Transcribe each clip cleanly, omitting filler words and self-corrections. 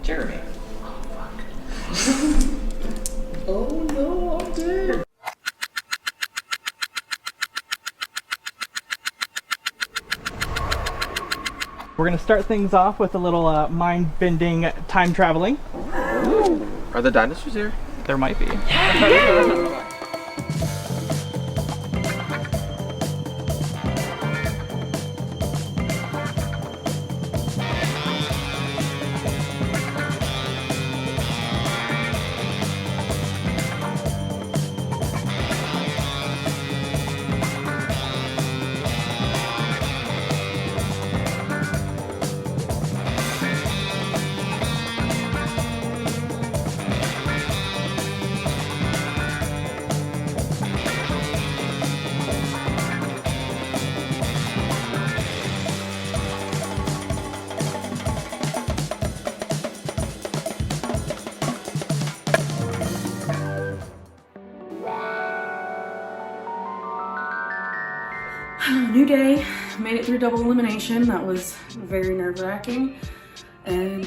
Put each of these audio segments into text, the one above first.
Jeremy. Oh, fuck. Oh, no, I'm dead. We're gonna start things off with a little mind-bending time traveling. Ooh. Are the dinosaurs here? There might be. Yeah. New day, made it through double elimination. That was very nerve-wracking. And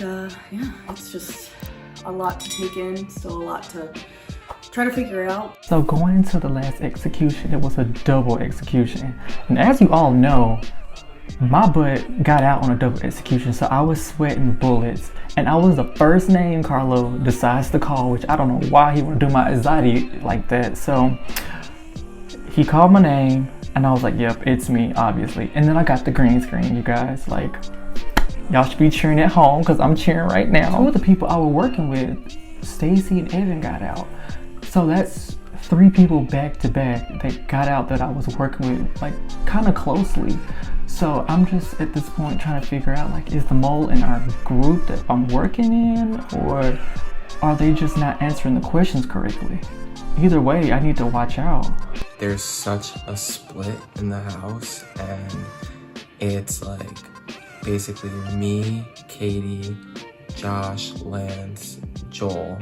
yeah, it's just a lot to take in, still a lot to try to figure out. So going into the last execution, it was a double execution. And as you all know, my butt got out on a double execution, so I was sweating bullets. And I was the first name Carlo decides to call, which I don't know why he would do my anxiety like that. So he called my name, and I was like, yep, it's me, obviously. And then I got the green screen, you guys. Like, y'all should be cheering at home, because I'm cheering right now. Two of the people I was working with, Stacy and Evan, got out. So that's 3 people back to back that got out that I was working with, like, kind of closely. So I'm just at this point trying to figure out, like, is the mole in our group that I'm working in, or are they just not answering the questions correctly? Either way, I need to watch out. There's such a split in the house, and it's like basically me, Katie, Josh, Lance, Joel,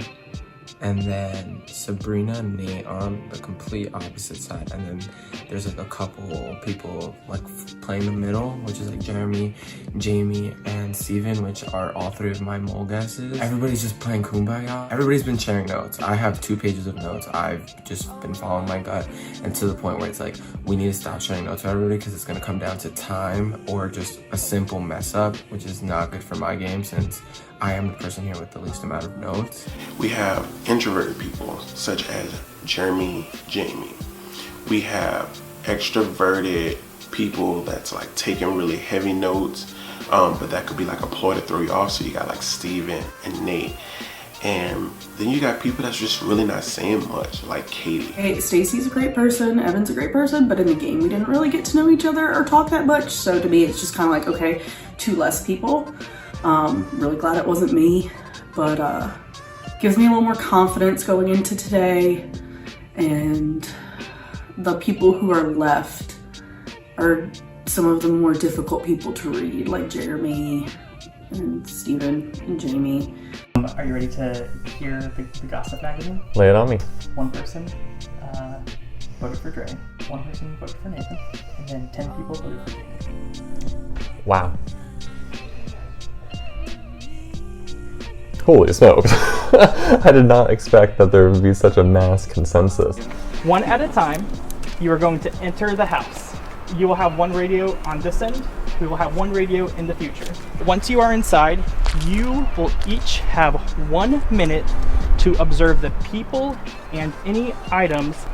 and then Sabrina and Nate on the complete opposite side. And then there's like a couple people like playing the middle, which is like Jeremy, Jamie, and Steven, which are all 3 of my mole guesses. Everybody's just playing Kumbaya. Everybody's been sharing notes. I have 2 pages of notes. I've just been following my gut, and to the point where it's like, we need to stop sharing notes with everybody, because it's gonna come down to time or just a simple mess up, which is not good for my game, since I am the person here with the least amount of notes. We have introverted people such as Jeremy, Jamie. We have extroverted people that's like taking really heavy notes, but that could be like a ploy to throw you off. So you got like Steven and Nate. And then you got people that's just really not saying much, like Katie. Hey, Stacy's a great person, Evan's a great person, but in the game we didn't really get to know each other or talk that much. So to me, it's just kind of like, okay, 2 less people. Really glad it wasn't me, but gives me a little more confidence going into today. And the people who are left are some of the more difficult people to read, like Jeremy and Steven and Jamie. Are you ready to hear the gossip magazine? Lay it on me. 1 person voted for Dre, 1 person voted for Nathan, and then 10 people voted for Jamie. Wow. Holy smokes. I did not expect that there would be such a mass consensus. 1 at a time, you are going to enter the house. You will have 1 radio on this end. We will have 1 radio in the future. Once you are inside, you will each have 1 minute to observe the people and any items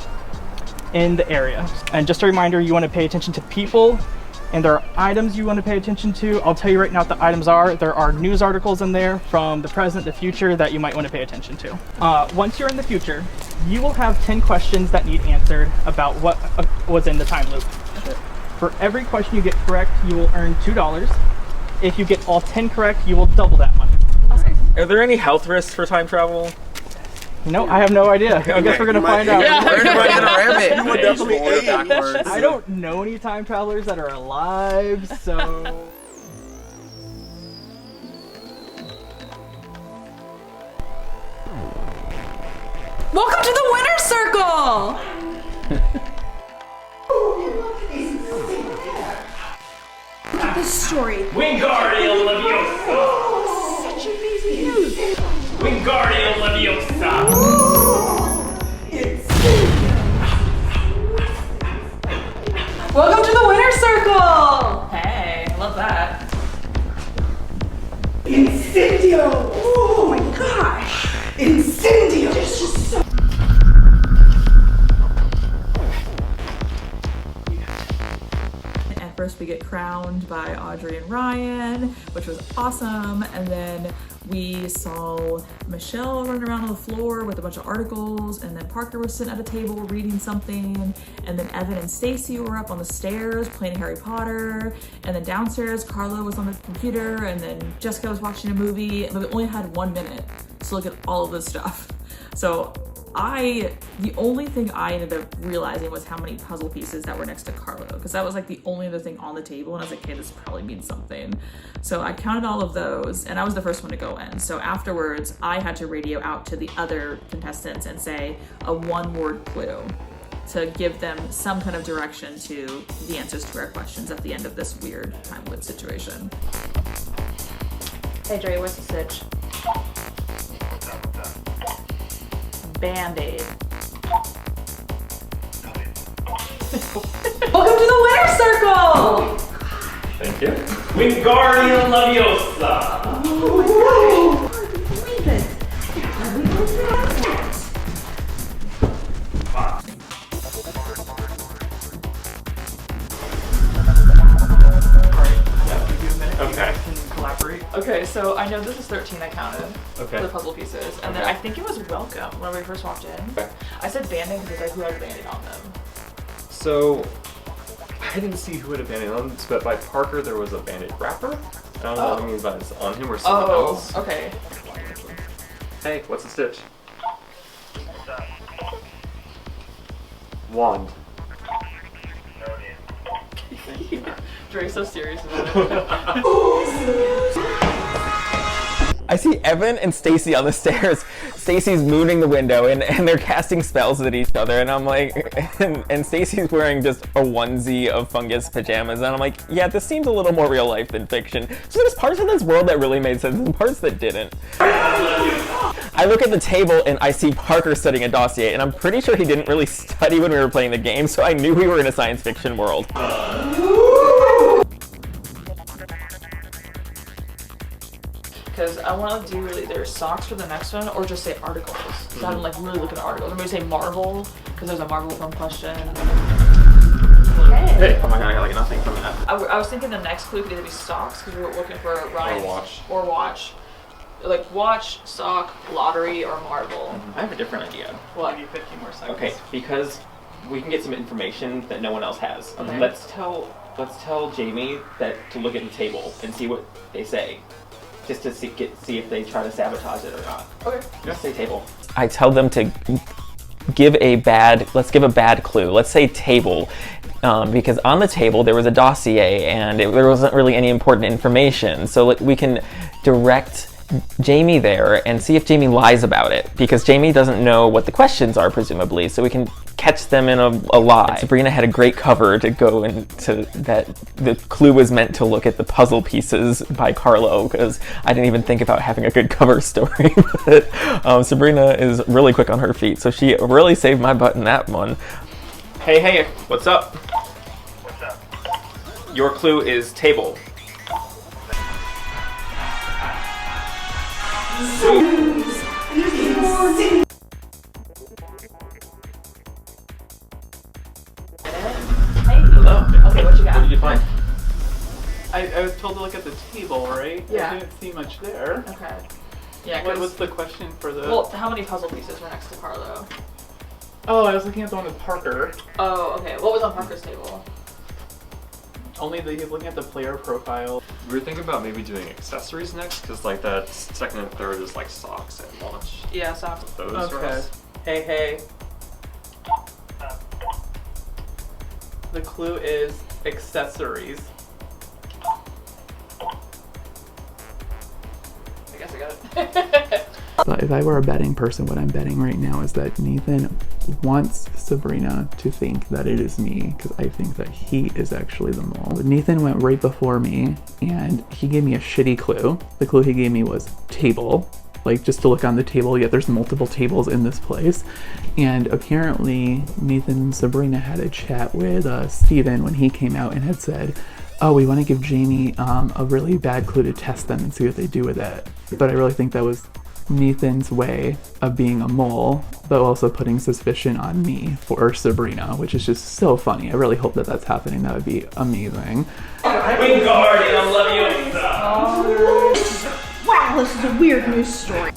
in the area. And just a reminder, you want to pay attention to people, and there are items you want to pay attention to. I'll tell you right now what the items are. There are news articles in there from the present, the future, that you might want to pay attention to. Once you're in the future, you will have 10 questions that need answered about what was in the time loop. For every question you get correct, you will earn $2. If you get all 10 correct, you will double that money. Are there any health risks for time travel? No, I have no idea. I guess we're gonna find out. Yeah. We're gonna get a rabbit. You would definitely age. Backwards. I don't know any time travelers that are alive, so... Welcome to the winner's circle! Look at this story. Wingardium Leviosa! Such amazing Wingardium Leviosa! Welcome to the winner's circle! Hey, I love that. Incendio! Oh my gosh! Incendio! This is so. At first we get crowned by Audrey and Ryan, which was awesome, and then we saw Michelle running around on the floor with a bunch of articles, and then Parker was sitting at a table reading something, and then Evan and Stacy were up on the stairs playing Harry Potter, and then downstairs Carla was on the computer, and then Jessica was watching a movie, but we only had 1 minute to look at all of this stuff. So the only thing I ended up realizing was how many puzzle pieces that were next to Carlo, because that was like the only other thing on the table, and I was like, okay, this probably means something. So I counted all of those, and I was the first one to go in. So afterwards, I had to radio out to the other contestants and say a 1-word clue to give them some kind of direction to the answers to our questions at the end of this weird time loop situation. Hey Dre, what's the stitch? Band-Aid. Welcome to the winner's circle! Thank you. Wingardium Leviosa! Okay. Can collaborate. Okay, so I know this is 13 I counted Okay. for the puzzle pieces, and then I think it was welcome when we first walked in. Okay. I said Band-Aid because like who had a Band-Aid on them. So, I didn't see who had a Band-Aid on, but by Parker there was a Band-Aid wrapper. I don't know what it means by it's on him or someone else. Okay. Hey, what's the stitch? Wand. Dre's so serious about it. I see Evan and Stacy on the stairs. Stacy's mooning the window and they're casting spells at each other, and I'm like, and Stacy's wearing just a onesie of fungus pajamas, and I'm like, yeah, this seems a little more real life than fiction. So there's parts of this world that really made sense and parts that didn't. I look at the table and I see Parker studying a dossier, and I'm pretty sure he didn't really study when we were playing the game, so I knew we were in a science fiction world. Because I want to do either socks for the next one or just say articles. Because I'm like really looking at articles. Or maybe say Marvel, because there's a Marvel film question. Hey, oh my god, I got like nothing from that. I was thinking the next clue could either be socks, because we were looking for Ryan. Or watch. Like watch, sock, lottery, or Marvel. I have a different idea. What? Give you 15 more seconds. Okay, because we can get some information that no one else has. Okay. Let's tell Jamie that to look at the table and see what they say, just to see if they try to sabotage it or not. Okay. Let's say table. I tell them to let's give a bad clue. Let's say table. Because on the table there was a dossier and there wasn't really any important information. So we can direct Jamie there and see if Jamie lies about it, because Jamie doesn't know what the questions are, presumably, so we can catch them in a lie. And Sabrina had a great cover to go into that. The clue was meant to look at the puzzle pieces by Carlo, because I didn't even think about having a good cover story. But Sabrina is really quick on her feet, so she really saved my butt in that one. Hey, what's up? What's up? Your clue is table. Hello. Okay, what you got? What did you find? I was told to look at the table, right? Yeah. I didn't see much there. Okay. Yeah, What was because the question for the... well, how many puzzle pieces were next to Carlo? Oh, I was looking at the one with Parker. Oh, okay. What was on Parker's table? Only that he's looking at the player profile. We were thinking about maybe doing accessories next, because like that second and third is like socks and watch. Yeah, socks. Those for us. Hey. The clue is accessories. I guess I got it. If I were a betting person, what I'm betting right now is that Nathan wants Sabrina to think that it is me because I think that he is actually the mole. Nathan went right before me and he gave me a shitty clue. The clue he gave me was table, like just to look on the table, yet there's multiple tables in this place. And apparently Nathan and Sabrina had a chat with Steven when he came out and had said, oh, we want to give Jamie a really bad clue to test them and see what they do with it. But I really think that was Nathan's way of being a mole, but also putting suspicion on me for Sabrina, which is just so funny. I really hope that that's happening. That would be amazing. Wingardium Leviosa! Wow, this is a weird news story.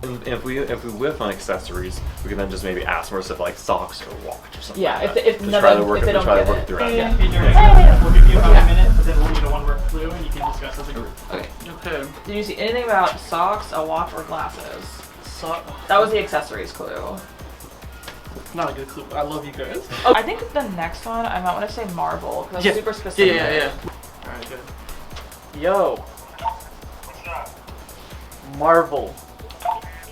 And if we whiff on accessories, we can then just maybe ask more stuff like socks or watch or something. Yeah, like if to none try of to work if they don't try to get work it. through it. Yeah, we'll give you about a minute, but then we'll need a one-word clue and you can discuss as a group. Okay. Okay. Did you see anything about socks, a watch, or glasses? That was the accessories clue. Not a good clue. I love you guys. Oh, I think the next one I might want to say Marvel because it's super specific. Yeah. Alright, good. Yo. Marvel.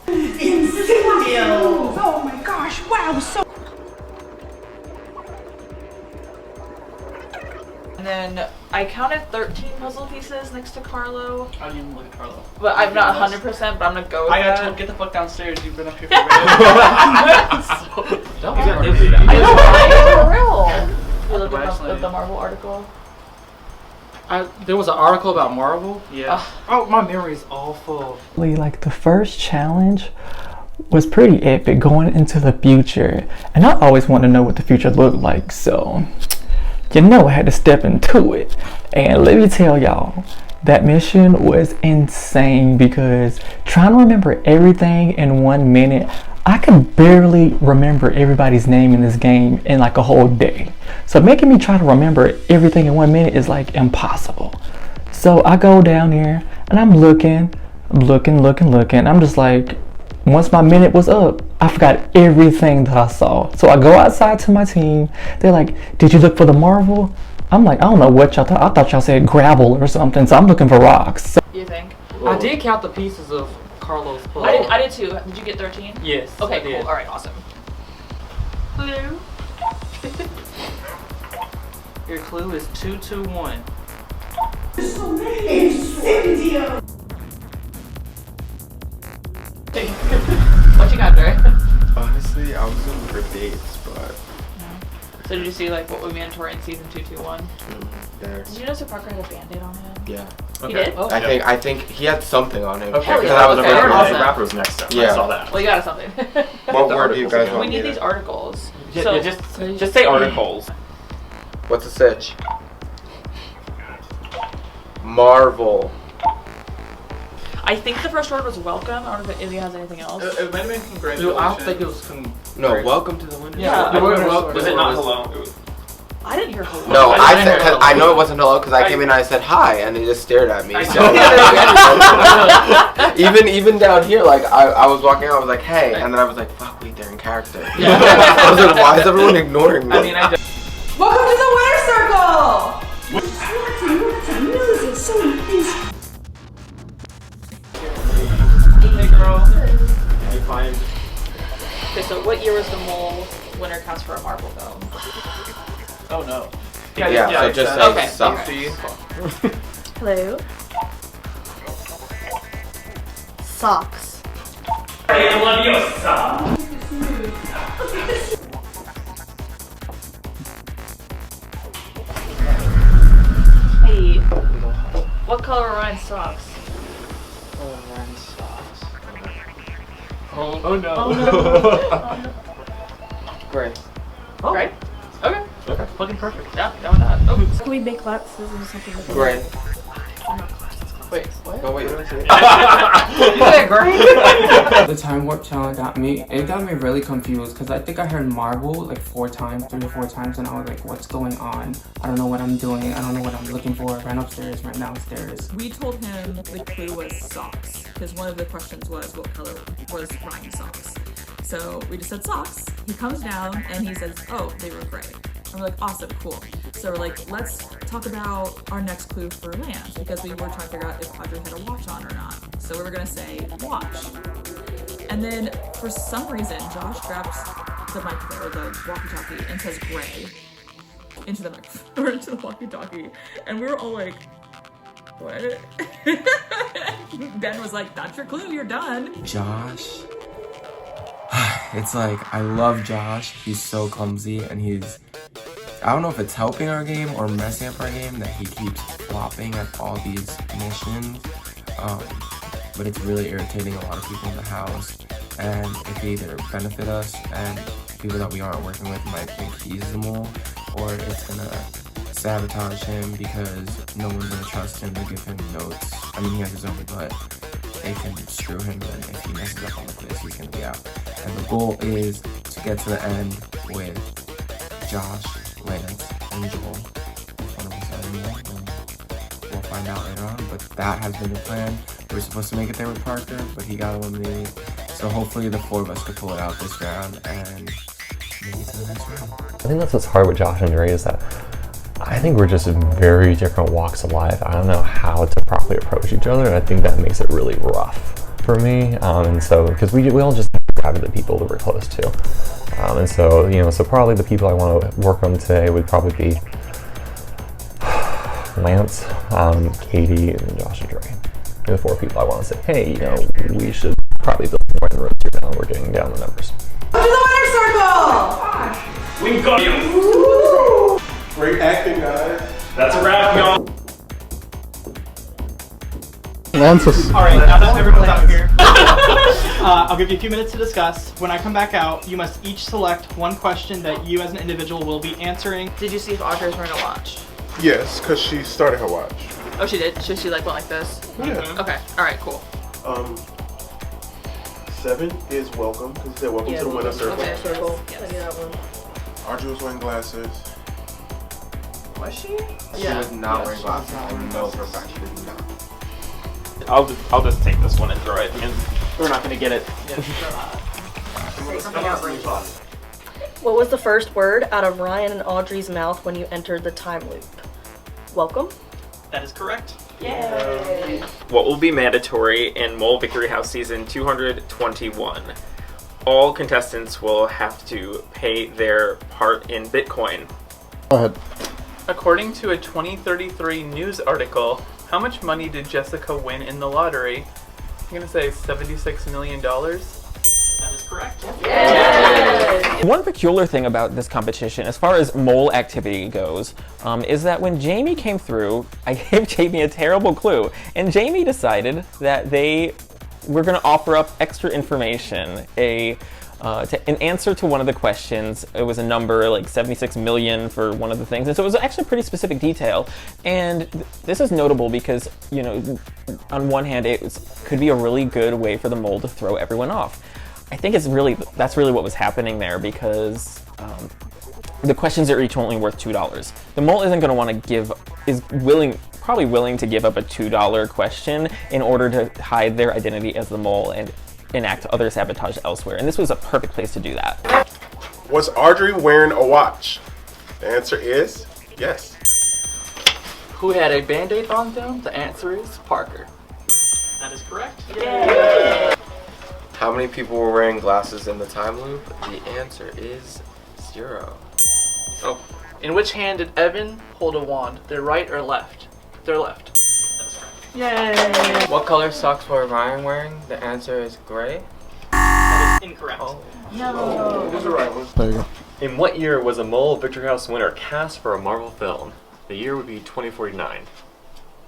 Incendio! Oh my gosh, wow, so... And then I counted 13 puzzle pieces next to Carlo. I didn't even look at Carlo. But I'm not 100%, but I'm gonna go with I got that. told, get the fuck downstairs. You've been up here for Don't I know, right? For real. You look at the Marvel article. There was an article about Marvel? Yeah. Oh, my memory is awful. Like the first challenge was pretty epic, going into the future, and I always wanted to know what the future looked like, so you know I had to step into it. And let me tell y'all, that mission was insane because trying to remember everything in 1 minute, I could barely remember everybody's name in this game in like a whole day. So making me try to remember everything in 1 minute is like impossible. So I go down here and I'm looking. I'm just like, once my minute was up, I forgot everything that I saw. So I go outside to my team. They're like, did you look for the Marvel? I'm like, I don't know what y'all thought. I thought y'all said gravel or something. So I'm looking for rocks. So You think? I did count the pieces of Carlos' puzzle. I did too. Did you get 13? Yes. Okay, I did. cool. Alright, awesome. Clue. Your clue is 221. Incendio! What you got there? Honestly, I was looking for dates, but So did you see like what we mandatory in season 221? there. Did you notice that Parker had a band-aid on him? Yeah. He did? I think he had something on him. Okay, Hell because yeah, I was okay. originally- Awesome. The rapper was next up. Yeah. I saw that. Well, you got something. What word do you guys we want me need to? these articles. Yeah, So just say articles. What's the sitch? Marvel. I think the first word was welcome. I don't know if Izzy has anything else. It might have been Dude, congratulations. I don't think it was No, welcome to the window. Yeah. Was it not hello? It was, I didn't hear hello. No, I didn't said, hear cause hello. I know it wasn't hello because I came in and I said hi and he just stared at me. So even down here, like I was walking out, I was like hey, and then I was like fuck, wait, they're in character. I was like, why is everyone ignoring me? I mean, I just. Welcome to the winner circle! This is so easy. Hey, girl. You find. Okay, so what year was the Mole winner cast for a Marvel film? Oh no. Yeah, so just say Okay, suck. okay. Hello? Socks. Hey, what color are Ryan's socks? Oh no. Oh no. Gray. Oh. Right? Okay. Okay. Fucking perfect. Yeah, down with that. Oh. Can we make glasses and something like that? Gray. Wait, what? No, wait, what did I say? The time warp challenge got me. It got me really confused because I think I heard Marvel like 3 or 4 times, and I was like, "What's going on? I don't know what I'm doing. I don't know what I'm looking for." Ran upstairs, ran downstairs. We told him the clue was socks because one of the questions was what color was Ryan's socks. So we just said socks. He comes down and he says, "Oh, they were gray." And we're like, awesome, cool. So we're like, let's talk about our next clue for Lance because we were trying to figure out if Audrey had a watch on or not. So we were gonna say watch. And then for some reason, Josh grabs the microphone or the walkie-talkie and says gray into the microphone or into the walkie-talkie. And we were all like, what? Ben was like, that's your clue, you're done. Josh. It's like, I love Josh. He's so clumsy and I don't know if it's helping our game or messing up our game that he keeps flopping at all these missions. But it's really irritating a lot of people in the house. And it could either benefit us and people that we aren't working with might think he's the mole, or it's gonna sabotage him because no one's gonna trust him to give him notes. I mean, he has his own, but they can screw him, and if he messes up on the quiz, he's gonna be out. And the goal is to get to the end with Josh, Lance, and Joel. One of us anymore, and we'll find out later on, but that has been the plan. We were supposed to make it there with Parker, but he got eliminated. So hopefully the 4 of us could pull it out this round and make it to the next round. I think that's what's hard with Josh and Dre is that I think we're just in very different walks of life. I don't know how to properly approach each other, and I think that makes it really rough for me. And so, because we all just grab the people that we're close to. And so, you know, so probably the people I want to work on today would probably be Lance, Katie, and Josh and Dre. They're the 4 people I want to say, hey, you know, we should probably build more in the road here now. We're getting down the numbers. To the winner's circle! We got you! Woo! Great acting, guys. That's a wrap, y'all. Alright, now that everyone's out here, I'll give you a few minutes to discuss. When I come back out, you must each select one question that you as an individual will be answering. Did you see if Audrey's wearing a watch? Yes, because she started her watch. Oh, she did? She like went like this? Yeah. Okay, alright, cool. 7 is welcome, because he said welcome to the winner's circle. Okay, circle. Audrey was wearing glasses. Was she? She was not wearing glasses. I know for a fact she did not. I'll just take this one and throw it, and we're not gonna get it. What was the first word out of Ryan and Audrey's mouth when you entered the time loop? Welcome? That is correct. Yay! What will be mandatory in Mole Victory House Season 221? All contestants will have to pay their part in Bitcoin. Go ahead. According to a 2033 news article, how much money did Jessica win in the lottery? I'm gonna say $76 million. That is correct. Yay! One peculiar thing about this competition, as far as mole activity goes, is that when Jamie came through, I gave Jamie a terrible clue, and Jamie decided that they were going to offer up extra information, an answer to one of the questions. It was a number like 76 million for one of the things, and so it was actually pretty specific detail. And this is notable because, you know, on one hand, could be a really good way for the mole to throw everyone off. I think that's really what was happening there, because the questions are each only worth $2. The mole isn't going to want to probably willing to give up a $2 question in order to hide their identity as the mole and enact other sabotage elsewhere. And this was a perfect place to do that. Was Audrey wearing a watch? The answer is yes. Who had a band-aid on them? The answer is Parker. That is correct. Yay! How many people were wearing glasses in the time loop? The answer is 0. Oh. In which hand did Evan hold a wand? Their right or left? Their left. That's correct. Yay! What color socks were Ryan wearing? The answer is gray. That is incorrect. Oh. No. Who's the right one? There you go. In what year was a Mole Victory House winner cast for a Marvel film? The year would be 2049.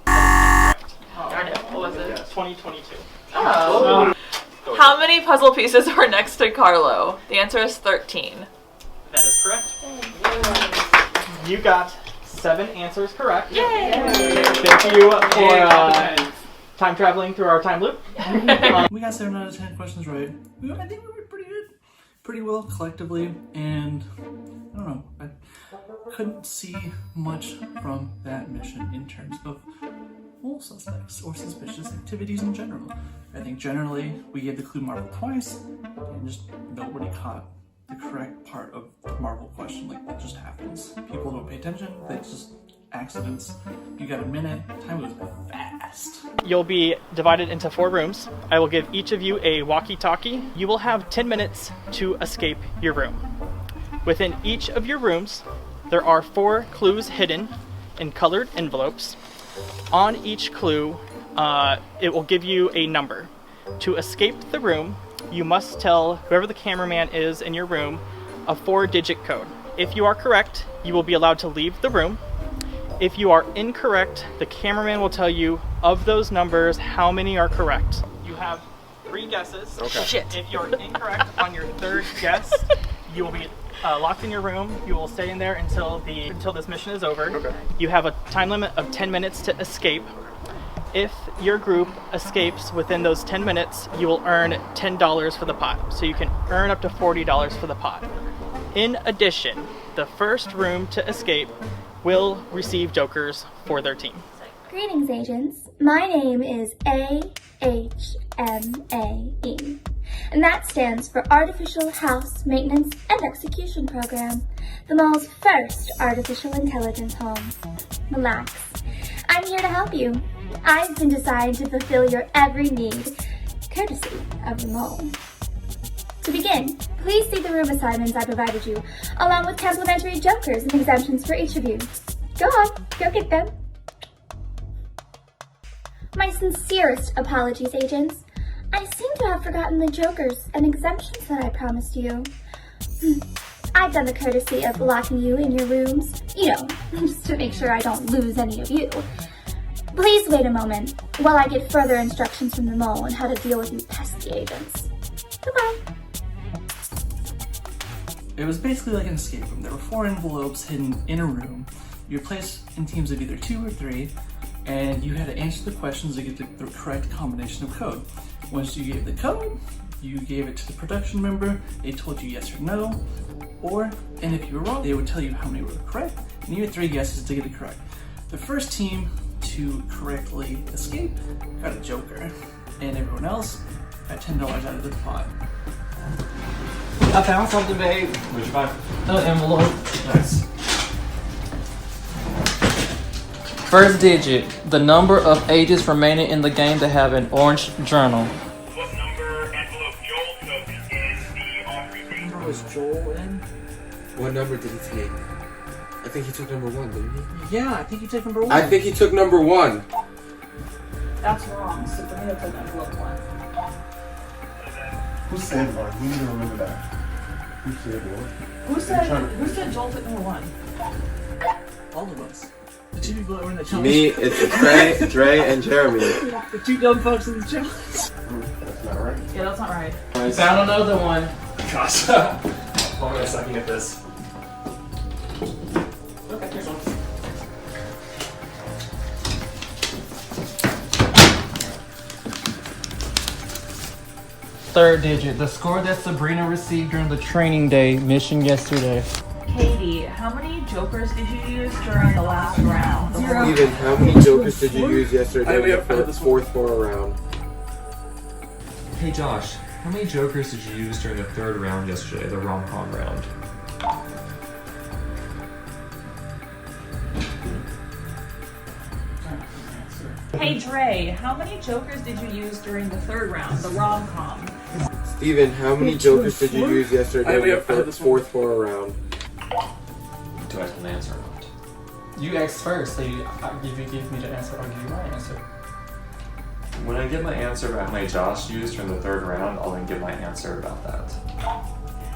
Darn it. What was it? 2022. Oh. How many puzzle pieces are next to Carlo? The answer is 13. That is correct. You got 7 answers correct. Yay! Thank you for time traveling through our time loop. We got 7 out of 10 questions right. I think we were pretty good. Pretty well collectively, and I don't know, I couldn't see much from that mission in terms of mole suspects or suspicious activities in general. I think generally we gave the clue Marvel twice, and just nobody caught the correct part of the Marvel question. Like, that just happens. People don't pay attention, that's just accidents. You got a minute, time goes fast. You'll be divided into 4 rooms. I will give each of you a walkie-talkie. You will have 10 minutes to escape your room. Within each of your rooms, there are 4 clues hidden in colored envelopes. On each clue, it will give you a number. To escape the room, you must tell whoever the cameraman is in your room a 4-digit code. If you are correct, you will be allowed to leave the room. If you are incorrect, the cameraman will tell you of those numbers how many are correct. You have 3 guesses. Okay. Shit. If you're incorrect on your 3rd guess, you will be locked in your room. You will stay in there until this mission is over. Okay. You have a time limit of 10 minutes to escape. If your group escapes within those 10 minutes, you will earn $10 for the pot. So you can earn up to $40 for the pot. In addition, the first room to escape will receive jokers for their team. Greetings, agents. My name is AHMAE, and that stands for Artificial House Maintenance and Execution Program, the mall's first artificial intelligence home. Relax. I'm here to help you. I've been designed to fulfill your every need, courtesy of the mall. To begin, please see the room assignments I provided you, along with complimentary jokers and exemptions for each of you. Go on, go get them. My sincerest apologies, agents. I seem to have forgotten the jokers and exemptions that I promised you. I've done the courtesy of locking you in your rooms, just to make sure I don't lose any of you. Please wait a moment while I get further instructions from the mall on how to deal with you pesky agents. Goodbye. It was basically like an escape room. There were 4 envelopes hidden in a room. You were placed in teams of either 2 or 3, and you had to answer the questions to get the correct combination of code. Once you gave the code, you gave it to the production member, they told you yes or no, and if you were wrong, they would tell you how many were correct, and you had 3 guesses to get it correct. The first team to correctly escape got a joker, and everyone else got $10 out of the pot. I found something, babe. What'd you find? An envelope. Nice. First digit, the number of ages remaining in the game that have an orange journal. What number envelope Joel took is the Audrey What was Joel in? What number did he take? I think he took number 1, didn't he? Yeah, I think he took number 1. I think he took number 1. That's wrong. Sabrina took envelope 1. Who said 1? We need to remember that. Who said 1? Who said Joel took number 1? All of us. The 2 people that were in the challenge. Me, it's Dre, and Jeremy. Yeah, the 2 dumb folks in the challenge. That's not right. Yeah, that's not right. Found another one. Gosh. I'm gonna sucking at this. Okay, here's one. Third digit, the score that Sabrina received during the training day mission yesterday. Katie, how many jokers did you use during the last round? Steven, how many jokers did you use yesterday for the 4th floor round? Hey Josh, how many jokers did you use during the 3rd round yesterday, the rom-com round? Hey Dre, how many jokers did you use during the 3rd round, the rom-com? Steven, how many jokers did you use yesterday for the 4th floor round? Do I have an answer or not? You asked first, so if you give me the answer, I'll give you my answer. When I get my answer about how many Josh used during the 3rd round, I'll then give my answer about that.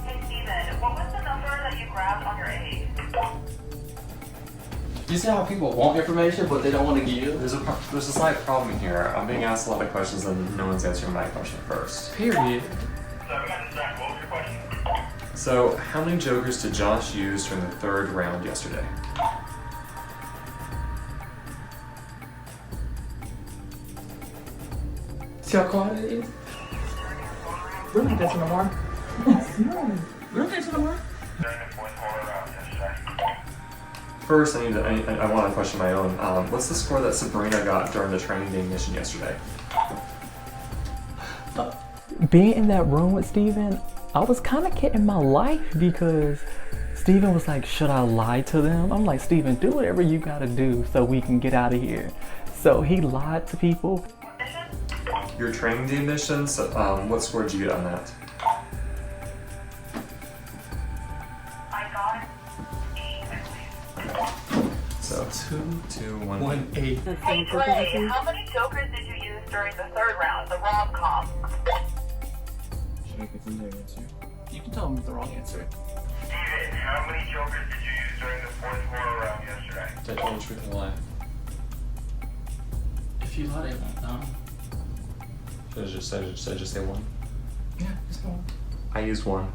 Hey Steven, what was the number that you grabbed on your aid? You see how people want information, but they don't want to give? There's a slight problem here. I'm being asked a lot of questions and no one's answering my question first. Period. What was your question? So, how many jokers did Josh use during the 3rd round yesterday? See how quiet it is? We don't get to no more. We don't get to no more. First, I want to question my own. What's the score that Sabrina got during the training day mission yesterday? Being in that room with Steven, I was kind of getting my life because Steven was like, should I lie to them? I'm like, Steven, do whatever you gotta do so we can get out of here. So he lied to people. Your training day missions, what score did you get on that? I got 8, I believe. So 2, 1, 1, 8. Hey Clay, how many jokers did you use during the third round, the rom-com? Should I give them their answer? You can tell them the wrong answer. Steven, how many jokers did you use during the fourth horror round yesterday? Did I tell the truth and a lie? If you lie, they won't know. Should I just say 1? Yeah, just one. I used 1.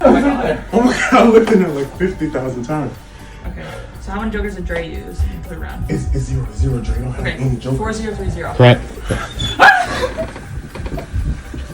Oh my god. Oh my god, I looked at it like 50,000 times. Okay. So how many jokers did Dre use in the third round? It's 0-0, Dre. Don't have any jokers. 4030. Right.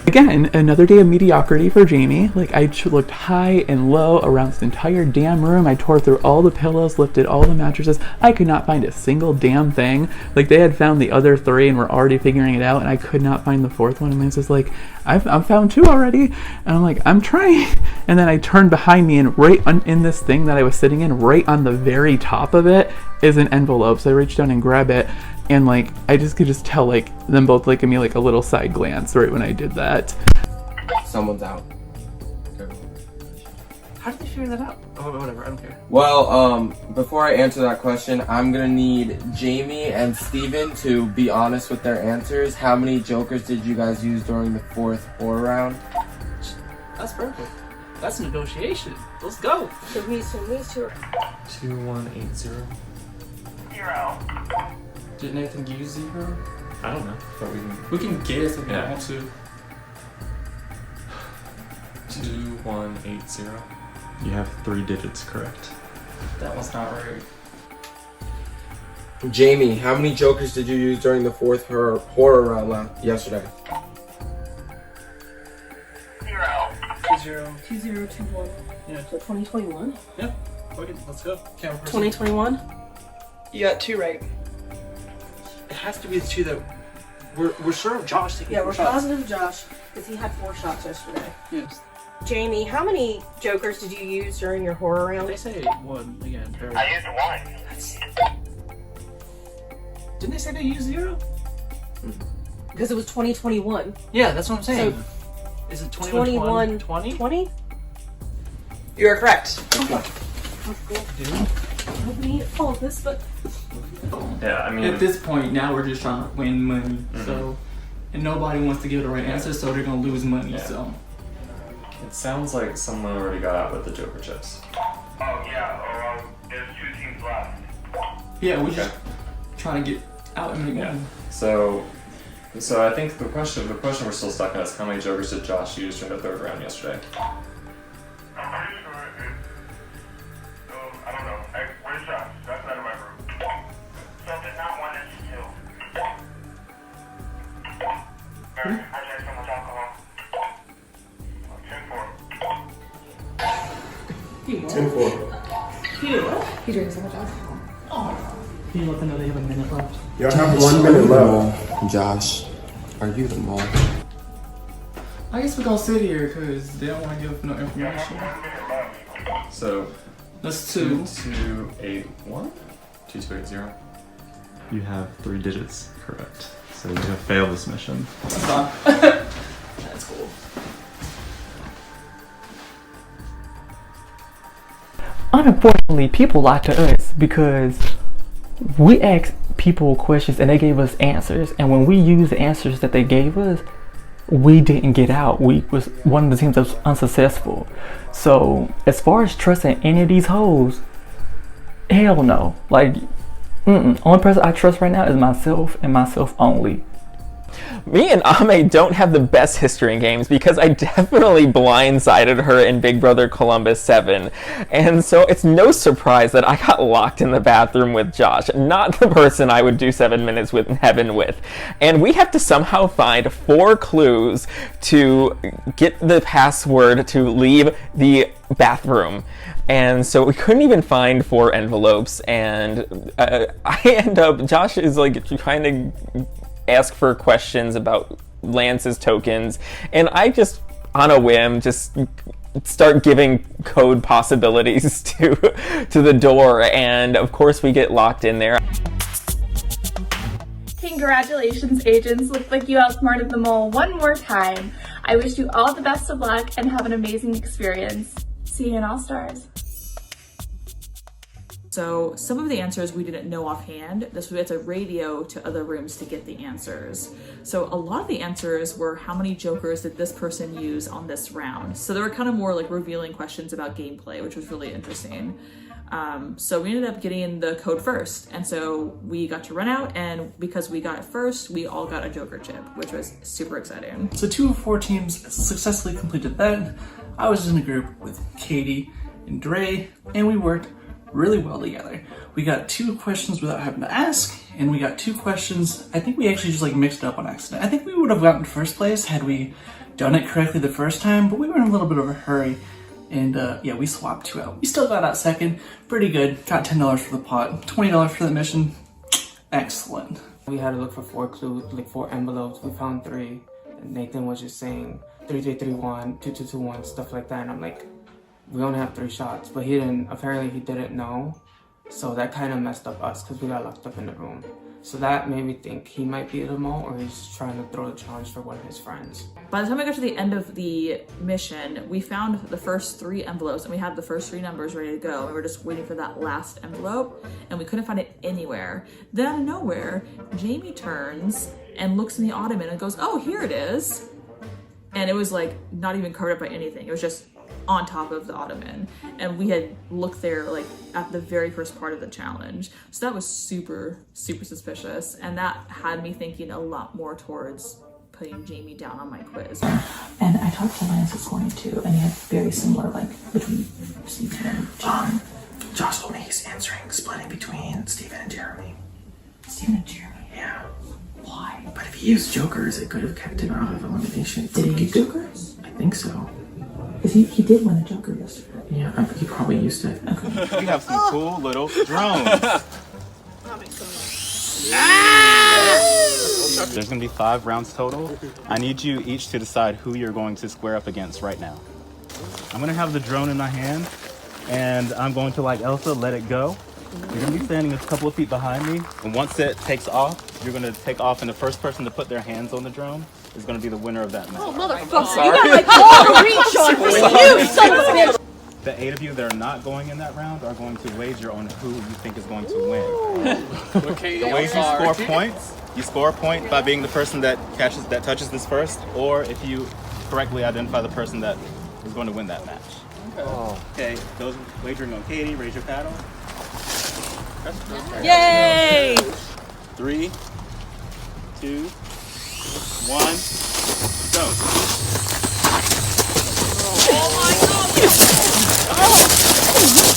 Again, another day of mediocrity for Jamie. Like, I looked high and low around this entire damn room. I tore through all the pillows, lifted all the mattresses. I could not find a single damn thing. Like, they had found the other 3 and were already figuring it out, and I could not find the 4th one. And Lance's like, I've found 2 already. And I'm like, I'm trying. And then I turned behind me, and right in this thing that I was sitting in, right on the very top of it, is an envelope. So I reached down and grabbed it. And like, I just could just tell like them both like give me like a little side glance right when I did that. Someone's out. How did they figure that out? Oh, whatever, I don't care. Well, before I answer that question, I'm gonna need Jamie and Steven to be honest with their answers. How many jokers did you guys use during the 4th horror round? That's perfect. That's negotiation. Let's go. So who's 2180. 0. Did Nathan use 0? I don't know, but We can guess if we Yeah. want to. 2180. You have 3 digits correct. That one's not right. Jamie, how many jokers did you use during the 4th horror round yesterday? 0. 0. 2021. Yeah. So 2021? Yep. Okay, let's go. Camera person. 2021? You got 2 right. It has to be the 2 that we're sure of Josh taking Yeah, 4 we're shots. positive Josh, because he had 4 shots yesterday. Yes. Jamie, how many jokers did you use during your horror round? They say 1 again. I used 1. Didn't they say they used 0? Because it was 2021. Yeah, that's what I'm saying. So, is it 21, 20? 20? You are correct. Okay. Nobody fault this, but Yeah, I mean, At this point, now we're just trying to win money. So, and nobody wants to give the right answer, so they're gonna lose money. Yeah. So, it sounds like someone already got out with the Joker chips. Oh yeah, there's 2 teams left. yeah, we're just trying to get out and make money. So I think the question we're still stuck on is how many jokers did Josh use during the 3rd round yesterday? I'm pretty sure I don't know. Where's Josh? That's not in my room. So if it's not 1, it's 2. I drank so much alcohol. 10-4. 10-4. he did what? He drank so much alcohol. Oh. Can you let them know they have a minute left? Y'all have 1 minute left. Josh, are you the mole? I guess we're gonna sit here because they don't want to give no information. So That's 2281? 2280. You have 3 digits correct. So you have failed this mission. That's fine. That's cool. Unfortunately, people lie to us because we asked people questions and they gave us answers, and when we used the answers that they gave us, we didn't get out. We was one of the teams that was unsuccessful. So as far as trusting any of these hoes, hell no. Like, only person I trust right now is myself and myself only. Me and Ame don't have the best history in games because I definitely blindsided her in Big Brother Columbus 7. And so it's no surprise that I got locked in the bathroom with Josh, not the person I would do 7 minutes with in heaven with. And we have to somehow find 4 clues to get the password to leave the bathroom. And so we couldn't even find 4 envelopes, and I end up, Josh is like trying to ask for questions about Lance's tokens, and I just, on a whim, just start giving code possibilities to the door, and of course we get locked in there. Congratulations, agents. Looks like you outsmarted them all one more time. I wish you all the best of luck and have an amazing experience. See you in All Stars. So some of the answers we didn't know offhand. This we had to radio to other rooms to get the answers. So a lot of the answers were how many jokers did this person use on this round. So there were kind of more like revealing questions about gameplay, which was really interesting. So we ended up getting the code first. And so we got to run out, and because we got it first, we all got a joker chip, which was super exciting. So 2 of 4 teams successfully completed that. I was in a group with Katie and Dre, and we worked really well together. We got 2 questions without having to ask, and we got 2 questions, I think we actually just like mixed it up on accident. I think we would have gotten first place had we done it correctly the first time, but we were in a little bit of a hurry, and yeah, we swapped 2 out. We still got out second, pretty good, got $10 for the pot, $20 for the mission, excellent. We had to look for 4 clues, like 4 envelopes. We found 3, and Nathan was just saying 3331, 2221, stuff like that, and I'm like, we only have 3 shots, but apparently he didn't know. So that kind of messed up us because we got locked up in the room. So that made me think he might be the mole, or he's trying to throw the challenge for one of his friends. By the time we got to the end of the mission, we found the first 3 envelopes, and we had the first 3 numbers ready to go. We were just waiting for that last envelope, and we couldn't find it anywhere. Then out of nowhere, Jamie turns and looks in the ottoman and goes, "Oh, here it is." And it was like not even covered up by anything. It was just on top of the ottoman, and we had looked there like at the very first part of the challenge, so that was super suspicious, and that had me thinking a lot more towards putting Jamie down on my quiz. And I talked to Lance this morning too, and he had very similar, like, between Stephen and Jeremy. Josh told me he's answering, splitting between Steven and Jeremy. Stephen and Jeremy? Yeah. Why? But if he used jokers, it could have kept him out of elimination. Did he use jokers? I think so. Because he did win a joker yesterday. Yeah, he probably used it. Okay. We have some cool little drones. There's gonna be 5 rounds total. I need you each to decide who you're going to square up against right now. I'm gonna have the drone in my hand, and I'm going to, like Elsa, let it go. You're gonna be standing a couple of feet behind me, and once it takes off, you're gonna take off, and the first person to put their hands on the drone is gonna be the winner of that match. Oh, motherfucker. You got like all reach on you, son of a bitch. The 8 of you that are not going in that round are going to wager on who you think is going to win. The way you score points, you score a point by being the person that touches this first, or if you correctly identify the person that is going to win that match. Okay, those wagering on Katie, raise your paddle. Yay! 3, 2, 1, go. Oh my god!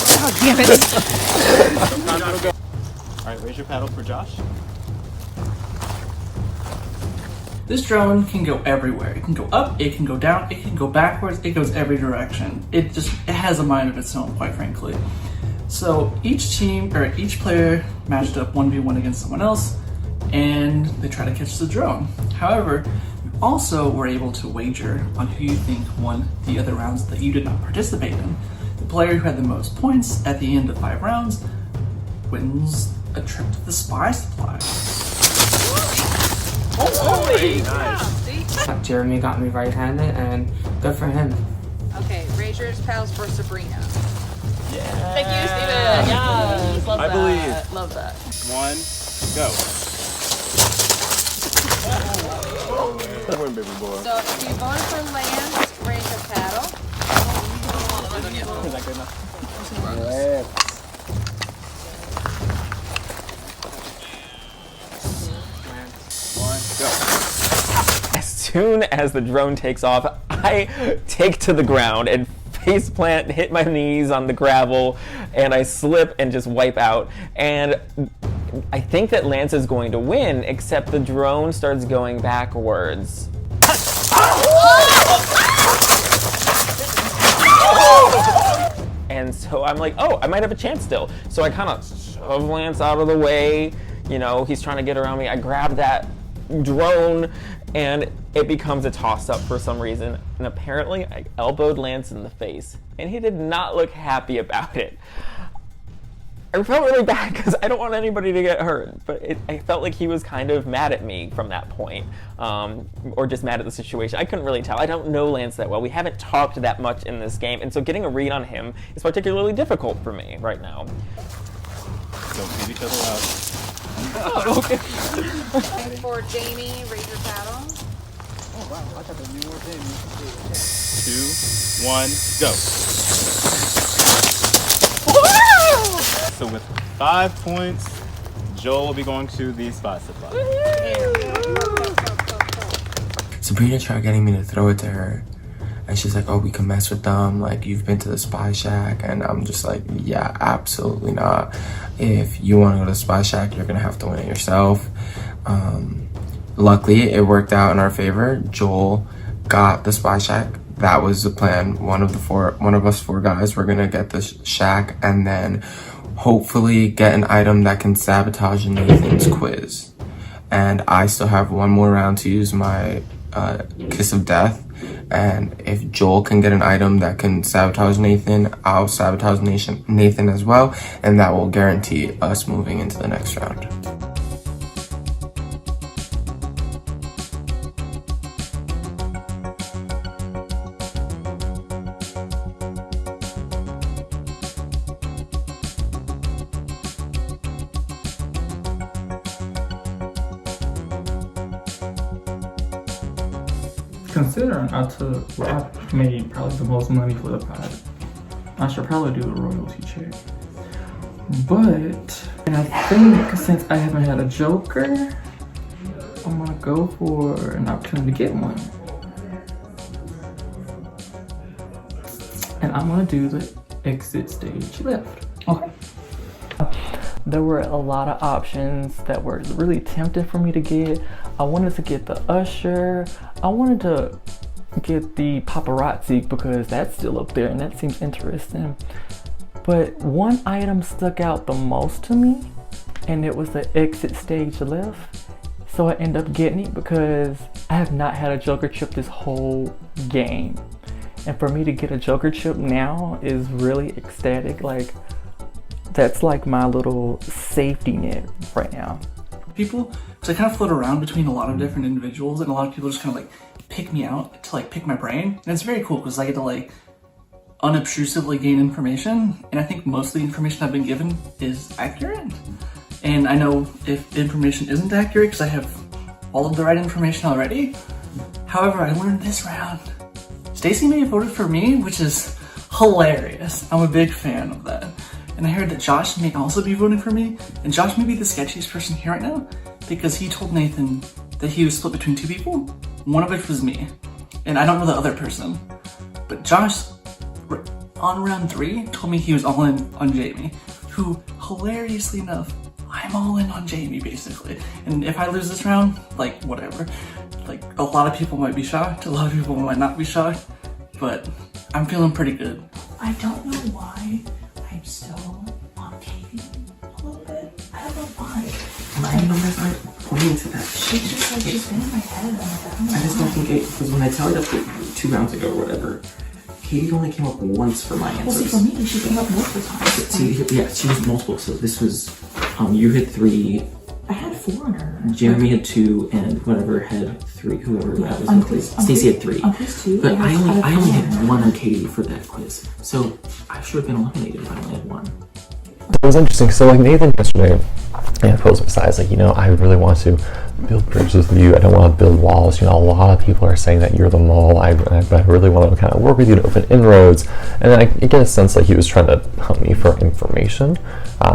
God damn it! All right, raise your paddle for Josh. This drone can go everywhere. It can go up, it can go down, it can go backwards, it goes every direction. It has a mind of its own, quite frankly. So each team, or each player matched up 1v1 against someone else, and they try to catch the drone. However, you also were able to wager on who you think won the other rounds that you did not participate in. The player who had the most points at the end of 5 rounds wins a trip to the spy supply. Holy nice. Jeremy got me right-handed, and good for him. Okay, raise your paddles for Sabrina. Yeah. Thank you, Steven. Yes, love I that. believe. Love that. 1, go. Come on, baby boy. So if you voted for Lance, raise your paddle. Is that good enough? As soon as the drone takes off, I take to the ground and face plant, hit my knees on the gravel, and I slip and just wipe out. And I think that Lance is going to win, except the drone starts going backwards. And so I'm like, oh, I might have a chance still. So I kind of shove Lance out of the way. You know, he's trying to get around me. I grab that drone, and it becomes a toss-up for some reason. And apparently, I elbowed Lance in the face, and he did not look happy about it. I felt really bad because I don't want anybody to get hurt, but I felt like he was kind of mad at me from that point, or just mad at the situation. I couldn't really tell. I don't know Lance that well. We haven't talked that much in this game, and so getting a read on him is particularly difficult for me right now. Don't beat each other up. Oh, okay. And for Jamie, raise your paddle. Oh wow, I got the new one. 2, 1, go. So with 5 points, Joel will be going to the spy supply. Sabrina tried getting me to throw it to her. And she's like, oh, we can mess with them. Like, you've been to the Spy Shack. And I'm just like, yeah, absolutely not. If you want to go to the Spy Shack, you're going to have to win it yourself. Luckily, it worked out in our favor. Joel got the Spy Shack. That was the plan. One of us 4 guys were going to get the shack and then hopefully get an item that can sabotage Nathan's quiz. And I still have 1 more round to use my Kiss of Death. And if Joel can get an item that can sabotage Nathan, I'll sabotage Nathan as well, and that will guarantee us moving into the next round. Considering I made probably the most money for the pod, I should probably do a royalty check. But, and I think since I haven't had a Joker, I'm gonna go for an opportunity to get one. And I'm gonna do the exit stage left. Okay. There were a lot of options that were really tempting for me to get. I wanted to get the usher. I wanted to get the paparazzi because that's still up there and that seems interesting. But one item stuck out the most to me, and it was the exit stage left. So I ended up getting it because I have not had a Joker chip this whole game. And for me to get a Joker chip now is really ecstatic. Like, that's like my little safety net right now. People, because I kind of float around between a lot of different individuals, and a lot of people just kind of like pick me out to like pick my brain. And it's very cool because I get to like unobtrusively gain information. And I think most of the information I've been given is accurate. And I know if information isn't accurate because I have all of the right information already. However, I learned this round. Stacy may have voted for me, which is hilarious. I'm a big fan of that. And I heard that Josh may also be voting for me. And Josh may be the sketchiest person here right now because he told Nathan that he was split between 2 people, one of which was me. And I don't know the other person. But Josh, on round 3, told me he was all in on Jamie, who, hilariously enough, I'm all in on Jamie, basically. And if I lose this round, like, whatever. Like, a lot of people might be shocked, a lot of people might not be shocked, but I'm feeling pretty good. I don't know why I'm still on Katie a little bit. I don't know why. My numbers aren't pointing to that. She's just like, she's been in my head. I just don't think it, because when I tallied up 2 rounds ago or whatever, Katie only came up once for my answers. Well, see, for me, she came up multiple times. See, yeah, she was multiple, so this was, you had 3. I had 4 on her. Jeremy had 2, and whatever had 3, whoever that was. Stacey had 3. On quiz 2, but I only had 1 on Katie for that quiz. So I should have been eliminated if I only had 1. It was interesting. So like Nathan yesterday, and posed besides, like, you know, I really want to build bridges with you. I don't want to build walls. You know, a lot of people are saying that you're the mole. I really want to kind of work with you to open inroads. And I get a sense like he was trying to hunt me for information,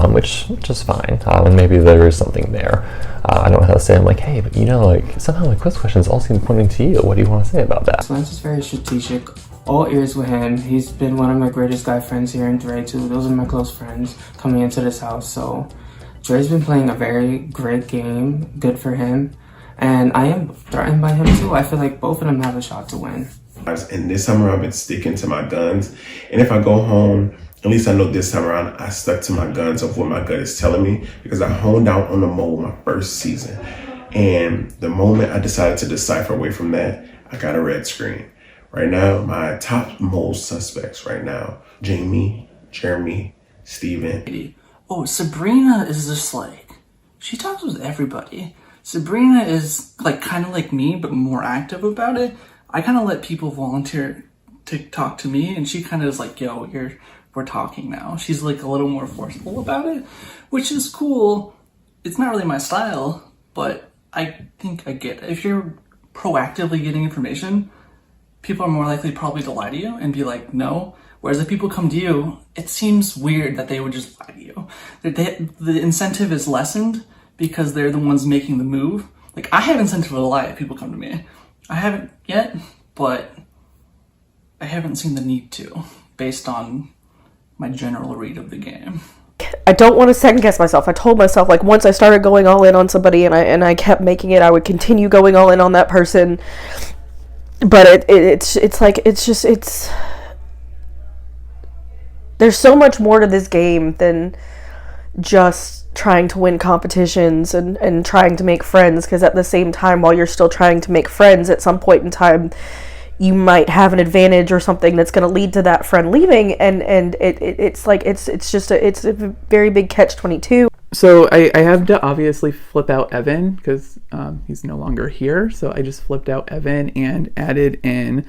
which is fine. And maybe there is something there. I don't know how to say. I'm like, hey, but you know, like somehow my quiz questions all seem pointing to you. What do you want to say about that? So Lance is very strategic. All ears with him. He's been one of my greatest guy friends here in Dre too. Those are my close friends coming into this house. So Dre's been playing a very great game. Good for him. And I am threatened by him too. I feel like both of them have a shot to win. And this summer I've been sticking to my guns. And if I go home, at least I know this time around, I stuck to my guns of what my gut is telling me because I honed out on the mole my first season. And the moment I decided to decipher away from that, I got a red screen. Right now, my top mole suspects right now, Jamie, Jeremy, Steven. Oh, Sabrina is just like, she talks with everybody. Sabrina is like kind of like me, but more active about it. I kind of let people volunteer to talk to me, and she kind of is like, yo, we're talking now. She's like a little more forceful about it, which is cool. It's not really my style, but I think I get it. If you're proactively getting information, people are more likely probably to lie to you and be like, no. Whereas if people come to you, it seems weird that they would just lie to you. The incentive is lessened because they're the ones making the move. Like, I have incentive to lie if people come to me. I haven't yet, but I haven't seen the need to, based on my general read of the game. I don't want to second guess myself. I told myself, like, once I started going all in on somebody and I kept making it, I would continue going all in on that person. But it's there's so much more to this game than just trying to win competitions and trying to make friends, because at the same time, while you're still trying to make friends, at some point in time you might have an advantage or something that's going to lead to that friend leaving, and it's a very big catch-22. So I have to obviously flip out Evan because he's no longer here. So I just flipped out Evan and added in,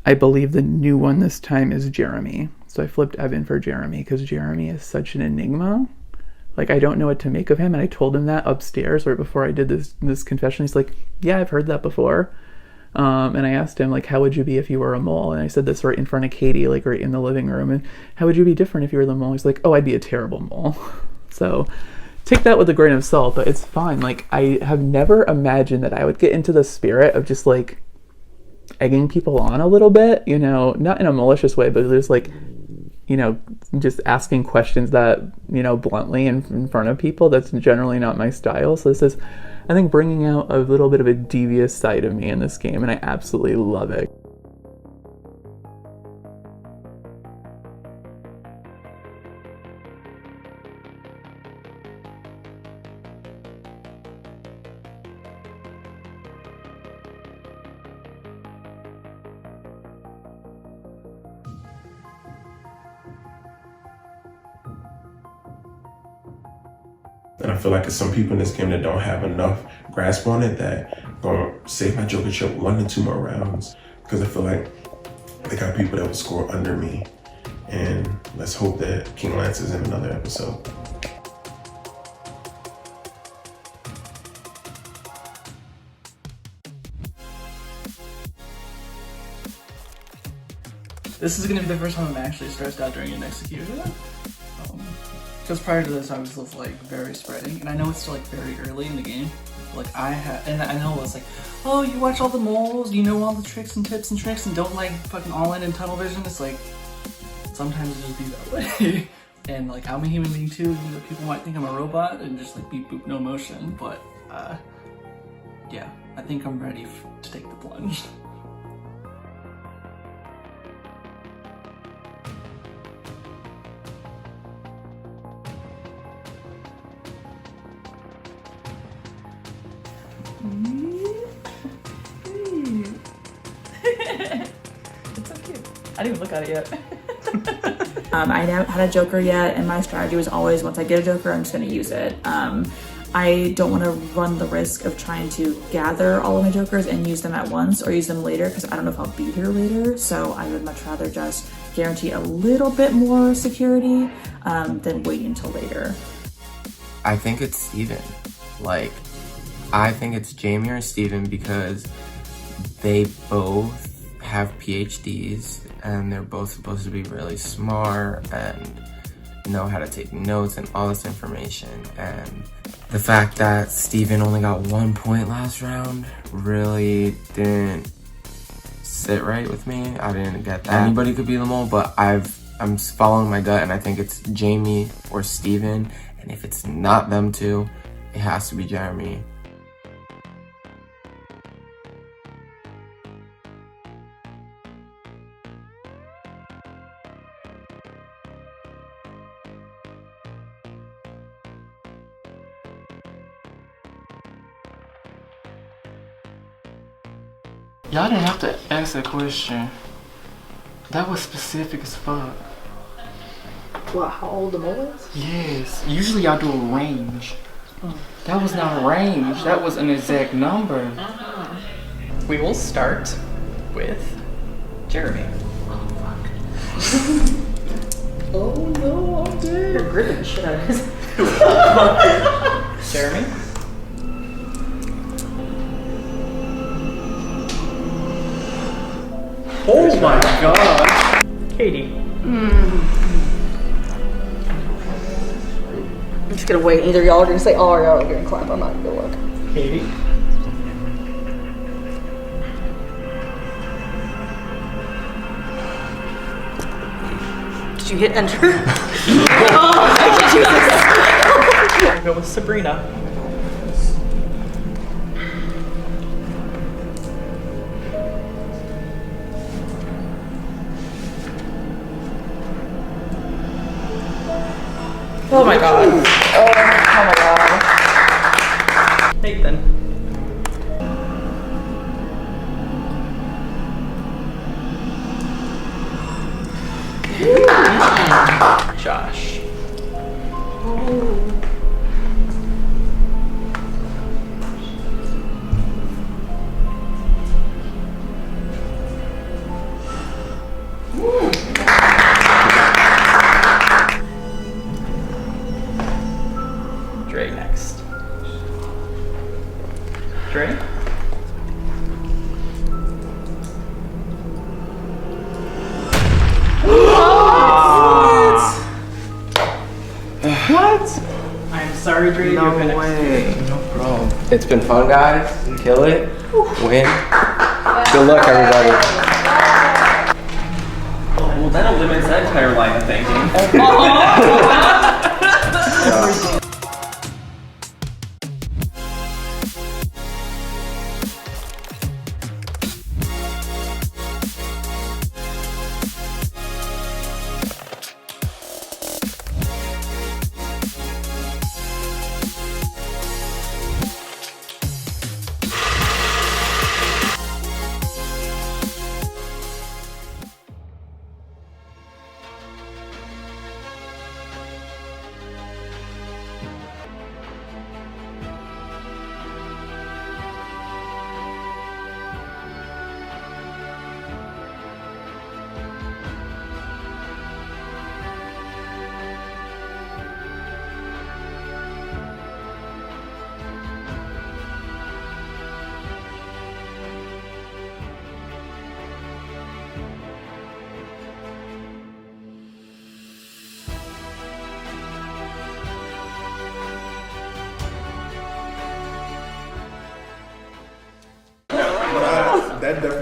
I believe the new one this time is Jeremy. So I flipped Evan for Jeremy because Jeremy is such an enigma. Like, I don't know what to make of him. And I told him that upstairs right before I did this confession. He's like, yeah, I've heard that before. And I asked him, like, how would you be if you were a mole? And I said this right in front of Katie, like right in the living room. And how would you be different if you were the mole? He's like, oh, I'd be a terrible mole. So take that with a grain of salt, but it's fine. Like, I have never imagined that I would get into the spirit of just like egging people on a little bit, you know, not in a malicious way, but there's like, you know, just asking questions that, you know, bluntly in front of people. That's generally not my style. So this is, I think, bringing out a little bit of a devious side of me in this game, and I absolutely love it. And I feel like there's some people in this game that don't have enough grasp on it that gonna save my Joker chip 1 to 2 more rounds. Because I feel like they got people that will score under me. And let's hope that King Lance is in another episode. This is gonna be the first time I'm actually stressed out during an execution. Because prior to this, I was just like very spreading, and I know it's still like very early in the game. Like and I know it's like, oh, you watch all the moles, you know all the tricks and tips and tricks, and don't like fucking all in tunnel vision. It's like sometimes it just be that way. And like, I'm a human being too. You know, people might think I'm a robot and just like beep boop no motion, but yeah, I think I'm ready to take the plunge. It's so cute. I didn't even look at it yet. I haven't had a Joker yet, and my strategy was always, once I get a Joker, I'm just going to use it. I don't want to run the risk of trying to gather all of my Jokers and use them at once or use them later, because I don't know if I'll be here later. So I would much rather just guarantee a little bit more security than wait until later. I think it's Steven. Like, I think it's Jamie or Steven because they both have PhDs and they're both supposed to be really smart and know how to take notes and all this information. And the fact that Steven only got 1 point last round really didn't sit right with me. I didn't get that. Anybody could be the mole, but I'm following my gut, and I think it's Jamie or Steven. And if it's not them two, it has to be Jeremy. Y'all didn't have to ask that question. That was specific as fuck. What, how old the mole is? Yes. Usually I do a range. That was not a range. That was an exact number. We will start with Jeremy. Oh no, I'm dead. You're gripping the shit out of his. Jeremy. Oh my god. Katie. I'm just gonna wait. Either y'all are gonna say oh or y'all are gonna clap. I'm not gonna look. Katie. Did you hit enter? Oh, thank you, Jesus. We'll go with Sabrina. Oh my god. Oh my god. Nathan. Josh. Dre next. Dre? What? I'm sorry, Dre. No you're finished. way. No problem. It's been fun, guys. Kill it. Win. Good luck, everybody. Well, that eliminates that entire line of thinking. Yeah.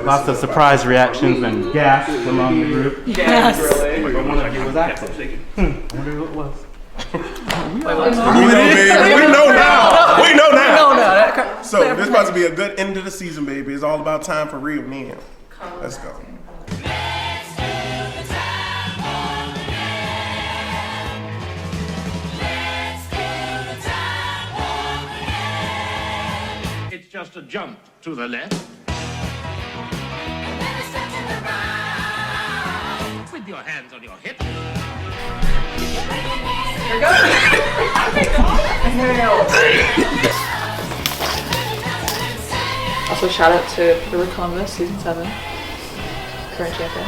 Lots of surprise reactions and gasps among the group. Yes. But one of you was active. I wonder who it was. We know now. We know now. So this about to be a good end of the season, baby. It's all about time for reunion. Let's go. It's just a jump to the left. With your hands on your hips. Here we go. Also, shout out to River Columbus, season 7, current champion.